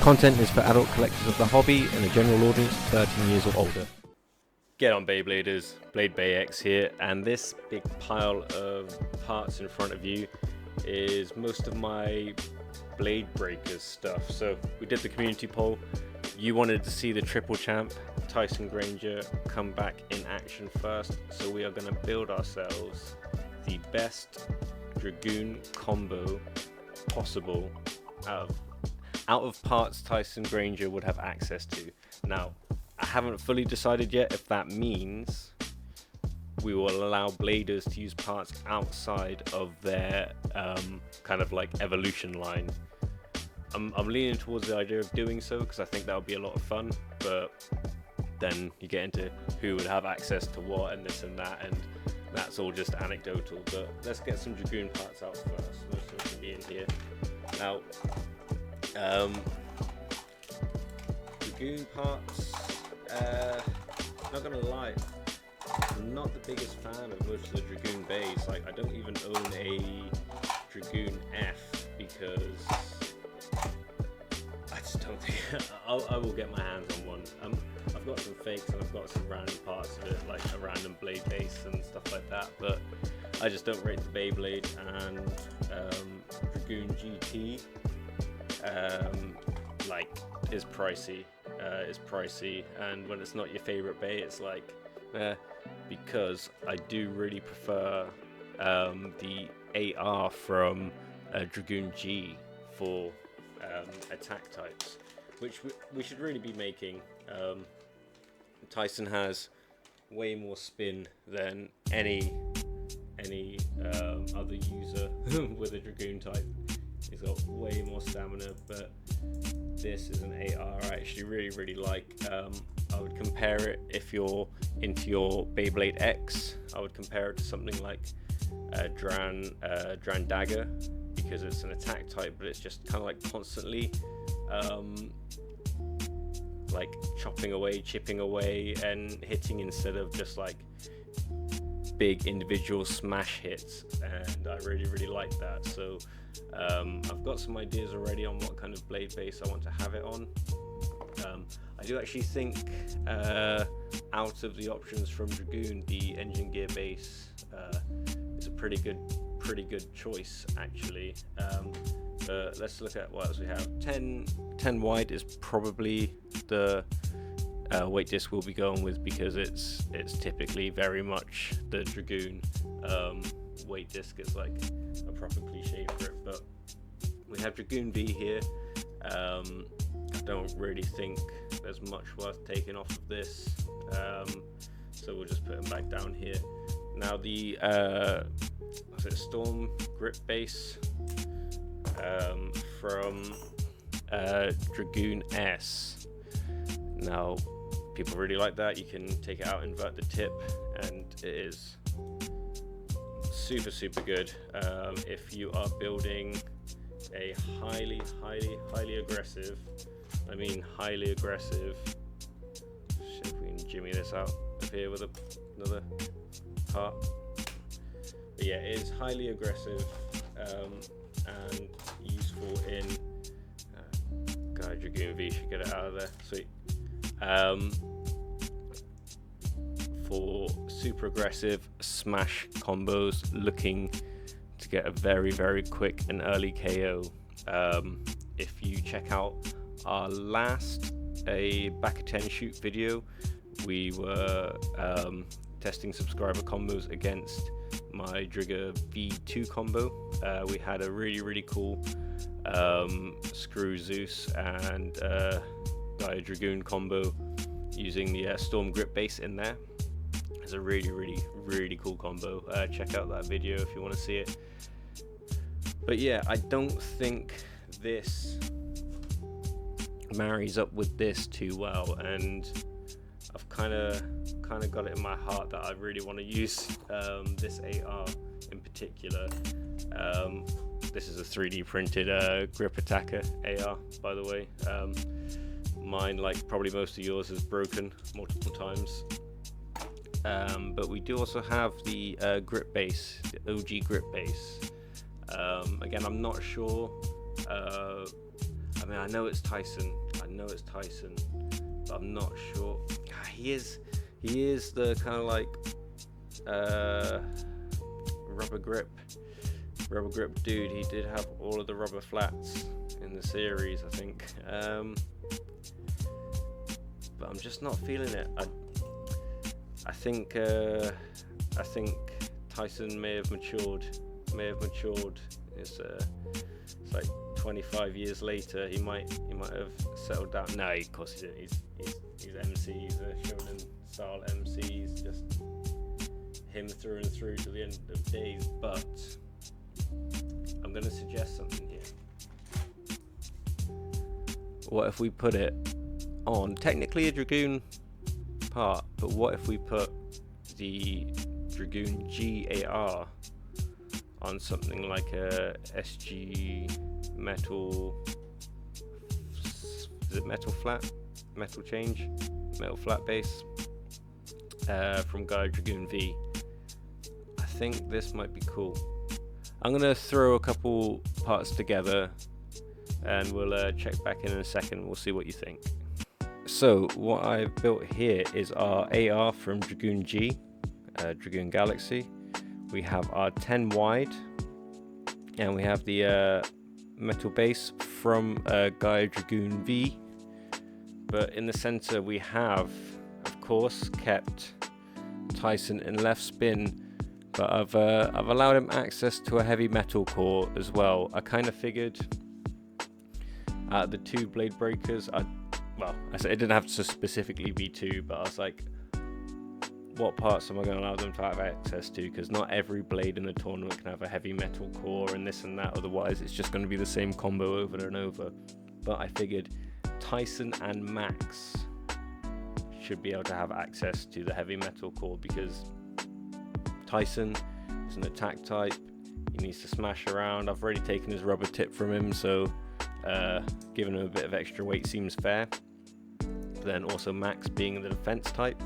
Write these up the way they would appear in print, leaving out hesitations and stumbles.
Content is for adult collectors of the hobby and a general audience of 13 years or older. Get on Beybladers, Blade Bay X here, and this big pile of parts in front of you is most of my Blade Breakers stuff. So we did the community poll. You wanted to see the triple champ, Tyson Granger, come back in action first. So we are going to build ourselves the best Dragoon combo possible out of parts Tyson Granger would have access to. Now, I haven't fully decided yet if that means we will allow bladers to use parts outside of their kind of like evolution line. I'm leaning towards the idea of doing so because I think that would be a lot of fun, but then you get into who would have access to what and this and that, and that's all just anecdotal. But let's get some Dragoon parts out first. Most of them can be in here. Now, Dragoon parts, not gonna lie, I'm not the biggest fan of most of the Dragoon bays. Like, I don't even own a Dragoon F because I just don't think I will get my hands on one. I've got some fakes and I've got some random parts of it, like a random blade base and stuff like that, but I just don't rate the Beyblade. And Dragoon GT like is pricey. And when it's not your favorite bay, it's like because I do really prefer the AR from Dragoon G for attack types, which we should really be making. Tyson has way more spin than any other user with a Dragoon type. He's got way more stamina, but this is an AR I actually really like. I would compare it, if you're into your Beyblade X, I would compare it to something like Dran Dagger, because it's an attack type, but it's just kind of like constantly like chopping away, chipping away, and hitting instead of just like big individual smash hits, and I really like that. So I've got some ideas already on what kind of blade base I want to have it on. I do actually think out of the options from Dragoon, the engine gear base is a pretty good choice actually. But let's look at what else we have. 10 wide is probably the weight disc we'll be going with, because it's typically very much the Dragoon weight disc. Is like a proper cliche for it, but we have Dragoon V here. I don't really think there's much worth taking off of this, so we'll just put him back down here. Now the Storm grip base from Dragoon S. Now, people really like that. You can take it out, invert the tip, and it is super good. If you are building a highly aggressive, I mean highly aggressive, shit, if we can jimmy this out up here with another part. But yeah, it is highly aggressive and useful in God, Dragoon V should get it out of there. Sweet. For super aggressive smash combos, looking to get a very quick and early KO. If you check out our last Bakuten shoot video, we were testing subscriber combos against my Drigger V2 combo. We had a really cool Screw Zeus and Dragoon combo using the Storm grip base in there. It's a really cool combo. Check out that video if you want to see it. But yeah, I don't think this marries up with this too well, and I've kind of got it in my heart that I really want to use this AR in particular. This is a 3D printed grip attacker AR, by the way. Mine, like probably most of yours, is broken multiple times. But we do also have the grip base, the OG grip base. Again, I'm not sure. I mean, I know it's Tyson, but I'm not sure. He is the kind of like rubber grip dude. He did have all of the rubber flats in the series, I think, but I'm just not feeling it. I think Tyson may have matured. It's like 25 years later, he might have settled down. No, of course he didn't. He's MC. He's a shonen style MC. He's just him through and through to the end of days. But I'm going to suggest something here. What if we put it on technically a Dragoon part, but what if we put the Dragoon GAR on something like a SG metal, is it metal flat, metal flat base from Gaia Dragoon V? I think this might be cool. I'm gonna throw a couple parts together and we'll check back in a second. We'll see what you think. So what I've built here is our AR from Dragoon G, Dragoon Galaxy. We have our 10 wide, and we have the metal base from Gaia Dragoon V. But in the center we have, of course, kept Tyson in left spin, but I've allowed him access to a heavy metal core as well. I kind of figured the two blade breakers, I said it didn't have to specifically be two, but I was like, what parts am I going to allow them to have access to? Because not every blade in the tournament can have a heavy metal core and this and that, otherwise it's just going to be the same combo over and over. But I figured Tyson and Max should be able to have access to the heavy metal core, because Tyson is an attack type, he needs to smash around. I've already taken his rubber tip from him, so giving him a bit of extra weight seems fair. But then also Max being the defense type,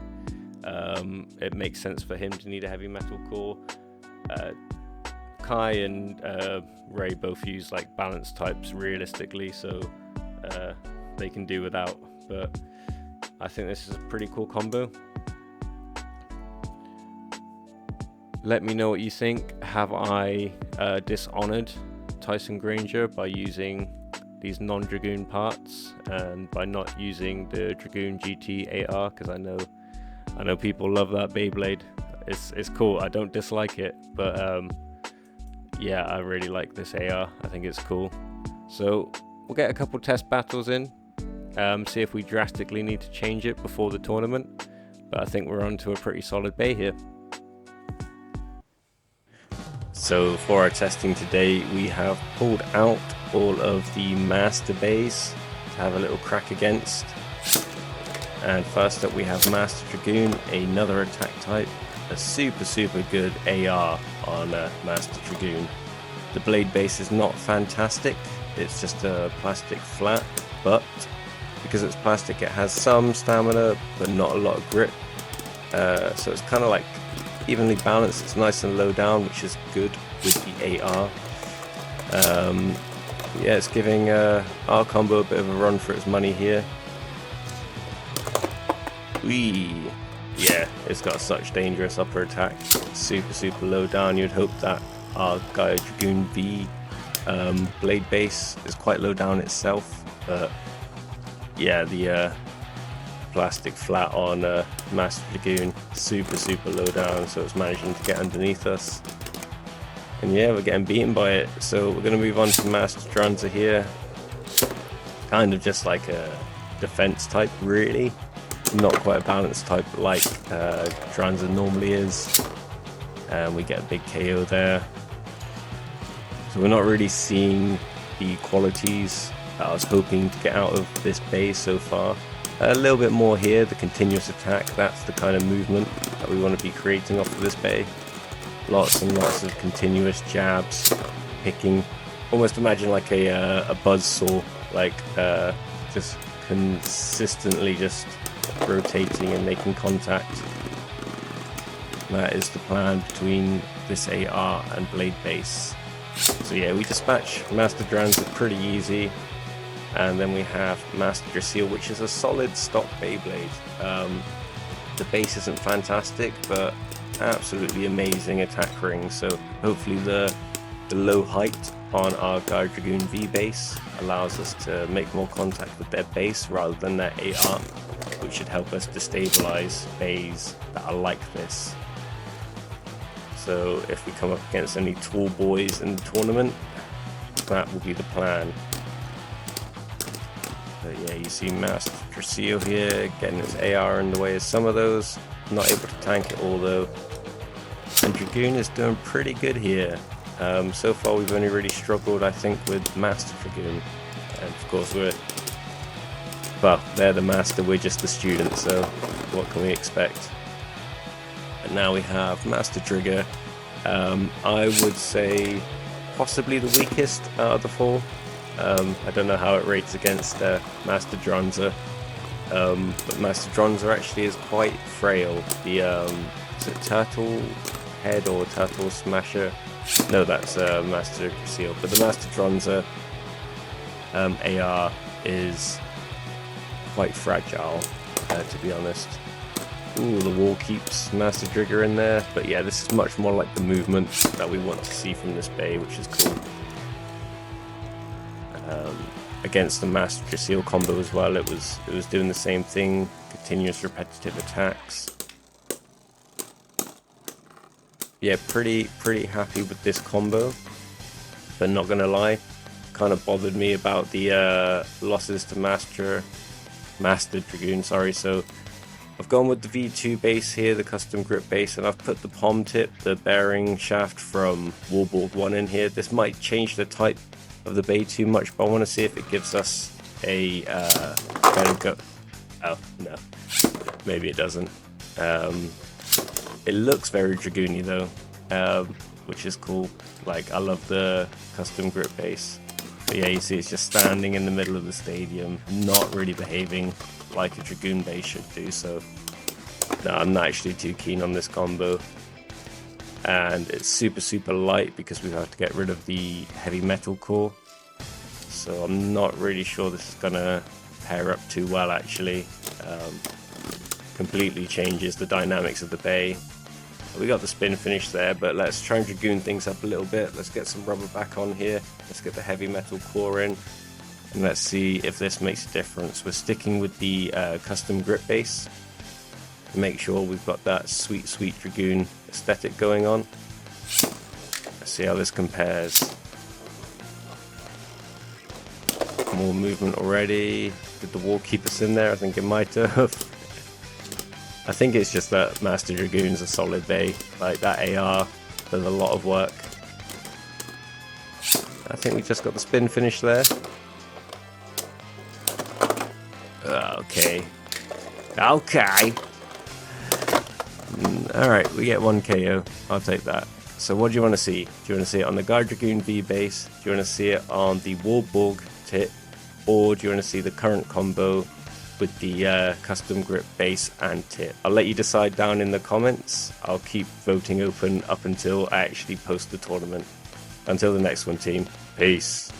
it makes sense for him to need a heavy metal core. Kai and Ray both use like balance types realistically, so they can do without, but I think this is a pretty cool combo. Let me know what you think. Have I dishonored Tyson Granger by using these non-Dragoon parts and by not using the Dragoon GT AR? Because I know people love that Beyblade. It's cool. I don't dislike it, but yeah, I really like this AR. I think it's cool. So we'll get a couple test battles in, see if we drastically need to change it before the tournament. But I think we're on to a pretty solid bay here. So for our testing today, we have pulled out all of the master bays to have a little crack against. And first up we have Master Dragoon, another attack type, a super good AR on Master Dragoon. The blade base is not fantastic, it's just a plastic flat, but because it's plastic it has some stamina but not a lot of grip. So it's kind of like evenly balanced, it's nice and low down, which is good with the AR. Yeah, it's giving our combo a bit of a run for its money here. Whee! Yeah, it's got such dangerous upper attack, super low down. You'd hope that our Gaia Dragoon V blade base is quite low down itself, but yeah, the plastic flat on Master Dragoon, super low down, so it's managing to get underneath us. And yeah, we're getting beaten by it. So we're going to move on to Master Dranza here. Kind of just like a defense type, really. Not quite a balanced type like Dranza normally is. And we get a big KO there. So we're not really seeing the qualities that I was hoping to get out of this base so far. A little bit more here, the continuous attack, that's the kind of movement that we want to be creating off of this bay. Lots and lots of continuous jabs, picking. Almost imagine like a buzzsaw, like just consistently just rotating and making contact. That is the plan between this AR and blade base. So yeah, we dispatch Master Dranza pretty easy. And then we have Master Seal, which is a solid stock Beyblade. The base isn't fantastic, but absolutely amazing attack ring. So hopefully the low height on our Dragoon V base allows us to make more contact with their base rather than their AR, which should help us destabilize bays that are like this. So if we come up against any tall boys in the tournament, that will be the plan. But yeah, you see Master Seal here getting his AR in the way of some of those. Not able to tank it all though. And Dragoon is doing pretty good here. So far we've only really struggled, I think, with Master Dragoon. And of course they're the master, we're just the student, so what can we expect? And now we have Master Trigger. I would say possibly the weakest out of the four. I don't know how it rates against Master Dronza, but Master Dronza actually is quite frail. The is it Turtle Head or Turtle Smasher? No, that's Master Seal. But the Master Dronza AR is quite fragile, to be honest. Ooh, the wall keeps Master Trigger in there. But yeah, this is much more like the movement that we want to see from this bay, which is cool. Against the Master Seal combo as well, it was doing the same thing, continuous repetitive attacks. Yeah, pretty happy with this combo, but not gonna lie, kind of bothered me about the losses to Master Dragoon. Sorry, so I've gone with the V2 base here, the custom grip base, and I've put the palm tip, the bearing shaft from Wallboard 1 in here. This might change the type of the bay too much, but I want to see if it gives us a better go. Oh no, maybe it doesn't. It looks very Dragoony though, which is cool. Like, I love the custom grip base. But yeah, you see it's just standing in the middle of the stadium, not really behaving like a Dragoon base should do. So no, I'm not actually too keen on this combo. And it's super light because we have to get rid of the heavy metal core. So I'm not really sure this is gonna pair up too well actually. Completely changes the dynamics of the bay. We got the spin finish there, but let's try and Dragoon things up a little bit. Let's get some rubber back on here. Let's get the heavy metal core in. And let's see if this makes a difference. We're sticking with the custom grip base. Make sure we've got that sweet Dragoon aesthetic going on. Let's see how this compares. More movement already. Did the wall keep us in there? I think it might have. I think it's just that Master Dragoon's a solid bay. Like, that AR does a lot of work. I think we just got the spin finish there. Okay. Alright, we get one KO. I'll take that. So what do you want to see? Do you want to see it on the Dragoon V base? Do you want to see it on the Warburg tip? Or do you want to see the current combo with the custom grip base and tip? I'll let you decide down in the comments. I'll keep voting open up until I actually post the tournament. Until the next one, team. Peace.